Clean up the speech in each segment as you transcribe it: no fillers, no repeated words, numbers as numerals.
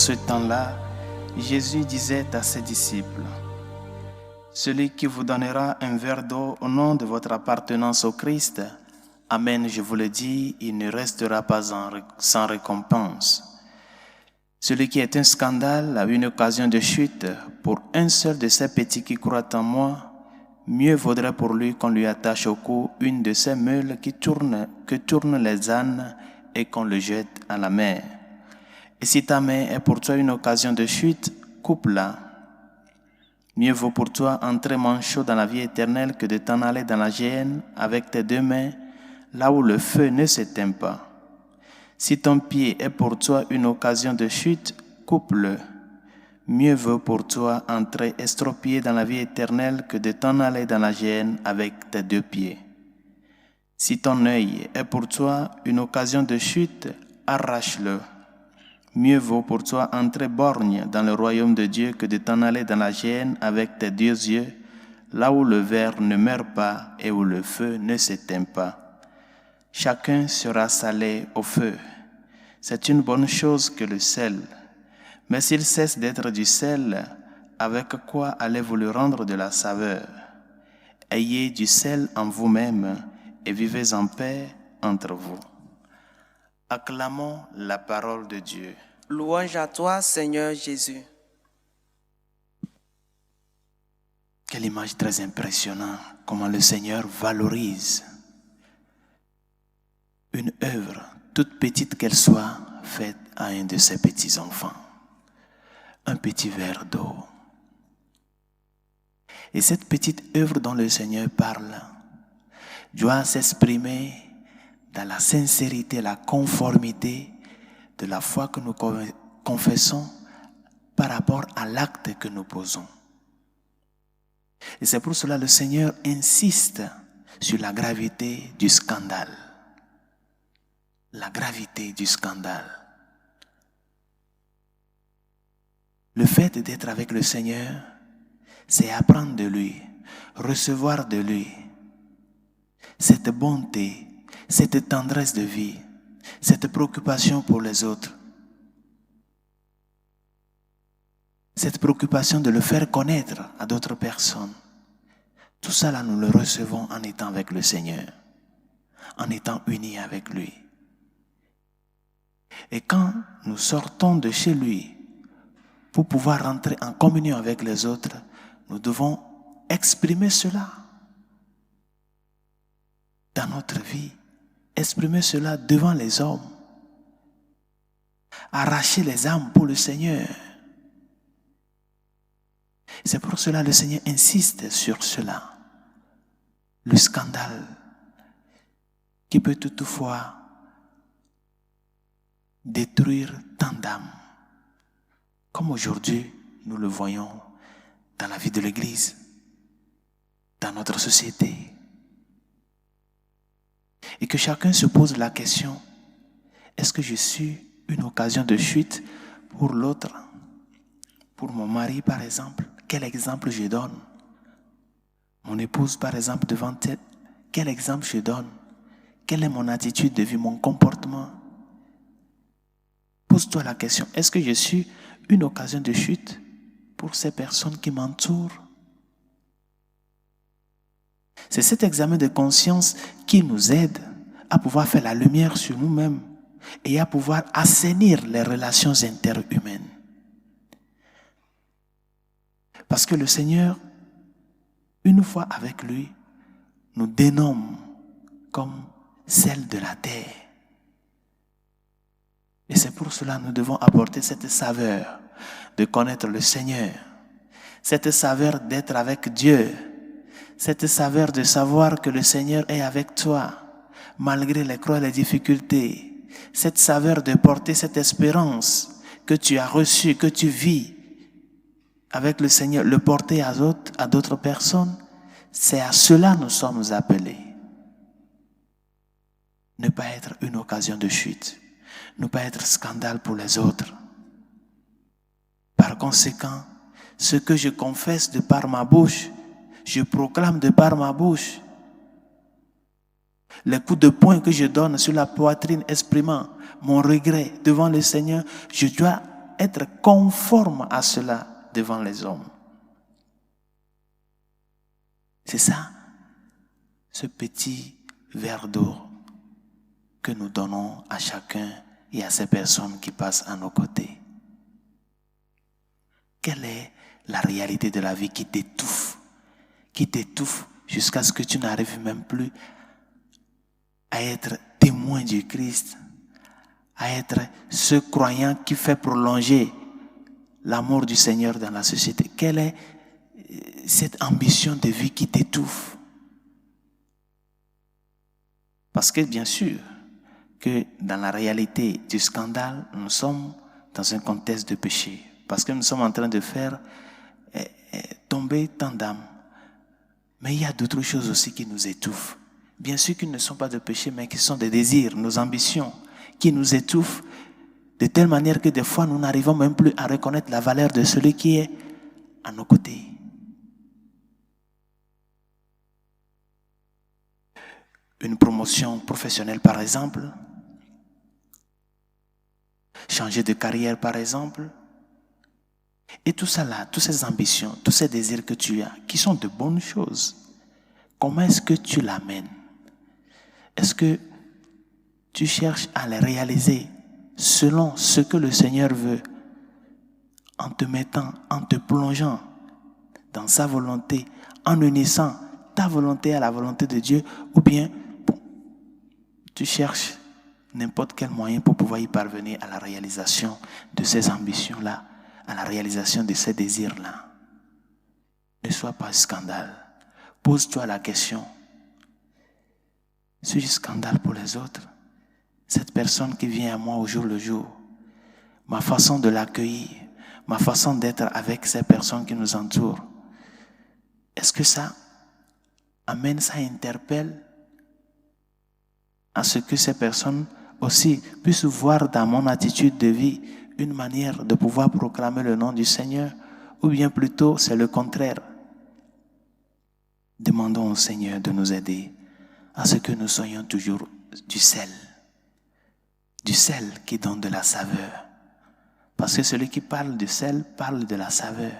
ce temps-là, Jésus disait à ses disciples, « Celui qui vous donnera un verre d'eau au nom de votre appartenance au Christ, Amen, je vous le dis, il ne restera pas sans récompense. Celui qui est un scandale a une occasion de chute. Pour un seul de ces petits qui croient en moi, mieux vaudrait pour lui qu'on lui attache au cou une de ces meules que tournent les ânes et qu'on le jette à la mer. Et si ta main est pour toi une occasion de chute, coupe-la. Mieux vaut pour toi entrer manchot dans la vie éternelle que de t'en aller dans la géhenne avec tes deux mains, là où le feu ne s'éteint pas. Si ton pied est pour toi une occasion de chute, coupe-le. Mieux vaut pour toi entrer estropié dans la vie éternelle que de t'en aller dans la géhenne avec tes deux pieds. Si ton œil est pour toi une occasion de chute, arrache-le. Mieux vaut pour toi entrer borgne dans le royaume de Dieu que de t'en aller dans la géhenne avec tes deux yeux, là où le ver ne meurt pas et où le feu ne s'éteint pas. Chacun sera salé au feu. C'est une bonne chose que le sel. Mais s'il cesse d'être du sel, avec quoi allez-vous le rendre de la saveur? Ayez du sel en vous-même et vivez en paix entre vous. Acclamons la parole de Dieu. Louange à toi, Seigneur Jésus. Quelle image très impressionnante, comment le Seigneur valorise une œuvre, toute petite qu'elle soit, faite à un de ses petits-enfants. Un petit verre d'eau. Et cette petite œuvre dont le Seigneur parle doit s'exprimer dans la sincérité, la conformité de la foi que nous confessons par rapport à l'acte que nous posons. Et c'est pour cela que le Seigneur insiste sur la gravité du scandale. La gravité du scandale. Le fait d'être avec le Seigneur, c'est apprendre de lui, recevoir de lui cette bonté, cette tendresse de vie, cette préoccupation pour les autres, cette préoccupation de le faire connaître à d'autres personnes. Tout ça là, nous le recevons en étant avec le Seigneur, en étant unis avec lui. Et quand nous sortons de chez lui pour pouvoir rentrer en communion avec les autres, nous devons exprimer cela dans notre vie, exprimer cela devant les hommes, arracher les âmes pour le Seigneur. C'est pour cela que le Seigneur insiste sur cela. Le scandale qui peut toutefois détruire tant d'âmes, comme aujourd'hui nous le voyons dans la vie de l'Église, dans notre société. Et que chacun se pose la question, est-ce que je suis une occasion de chute pour l'autre? Pour mon mari par exemple, quel exemple je donne? Mon épouse par exemple devant elle, quel exemple je donne? Quelle est mon attitude de vie, mon comportement? Pose-toi la question, est-ce que je suis une occasion de chute pour ces personnes qui m'entourent? C'est cet examen de conscience qui nous aide à pouvoir faire la lumière sur nous-mêmes et à pouvoir assainir les relations interhumaines. Parce que le Seigneur, une fois avec lui, nous dénomme comme celle de la terre. Et c'est pour cela que nous devons apporter cette saveur de connaître le Seigneur, cette saveur d'être avec Dieu, cette saveur de savoir que le Seigneur est avec toi, malgré les croix et les difficultés, cette saveur de porter cette espérance que tu as reçue, que tu vis avec le Seigneur, le porter à d'autres personnes, c'est à cela que nous sommes appelés. Ne pas être une occasion de chute. Ne pas être scandale pour les autres. Par conséquent, ce que je confesse de par ma bouche, je proclame de par ma bouche. Les coups de poing que je donne sur la poitrine exprimant mon regret devant le Seigneur, je dois être conforme à cela devant les hommes. C'est ça, ce petit verre d'eau que nous donnons à chacun et à ces personnes qui passent à nos côtés. Quelle est la réalité de la vie qui t'étouffe jusqu'à ce que tu n'arrives même plus à être témoin du Christ, à être ce croyant qui fait prolonger l'amour du Seigneur dans la société? Quelle est cette ambition de vie qui t'étouffe? Parce que bien sûr que dans la réalité du scandale, nous sommes dans un contexte de péché. Parce que nous sommes en train de faire tomber tant d'âmes. Mais il y a d'autres choses aussi qui nous étouffent. Bien sûr qu'ils ne sont pas de péché, mais qui sont des désirs, nos ambitions, qui nous étouffent de telle manière que des fois nous n'arrivons même plus à reconnaître la valeur de celui qui est à nos côtés. Une promotion professionnelle par exemple, changer de carrière par exemple, et tout ça là, toutes ces ambitions, tous ces désirs que tu as, qui sont de bonnes choses, comment est-ce que tu l'amènes? Est-ce que tu cherches à les réaliser selon ce que le Seigneur veut, en te mettant, en te plongeant dans sa volonté, en unissant ta volonté à la volonté de Dieu, ou bien tu cherches n'importe quel moyen pour pouvoir y parvenir à la réalisation de ces ambitions-là, à la réalisation de ces désirs-là? Ne sois pas scandale. Pose-toi la question. Suis-je scandale pour les autres? Cette personne qui vient à moi au jour le jour, ma façon de l'accueillir, ma façon d'être avec ces personnes qui nous entourent, est-ce que ça amène, ça interpelle à ce que ces personnes aussi puissent voir dans mon attitude de vie une manière de pouvoir proclamer le nom du Seigneur, ou bien plutôt c'est le contraire? Demandons au Seigneur de nous aider à ce que nous soyons toujours du sel qui donne de la saveur. Parce que celui qui parle du sel parle de la saveur.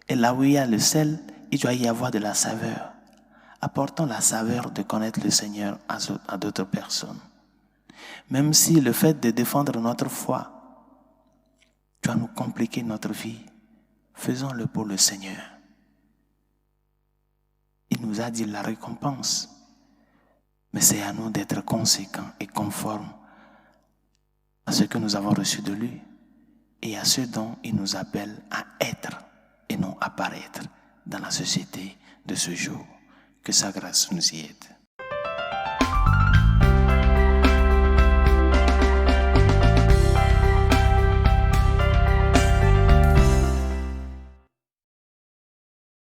Et là où il y a le sel, il doit y avoir de la saveur. Apportons la saveur de connaître le Seigneur à d'autres personnes. Même si le fait de défendre notre foi doit nous compliquer notre vie, faisons-le pour le Seigneur. Il nous a dit la récompense, mais c'est à nous d'être conséquents et conformes à ce que nous avons reçu de lui et à ce dont il nous appelle à être et non à paraître dans la société de ce jour. Que sa grâce nous y aide.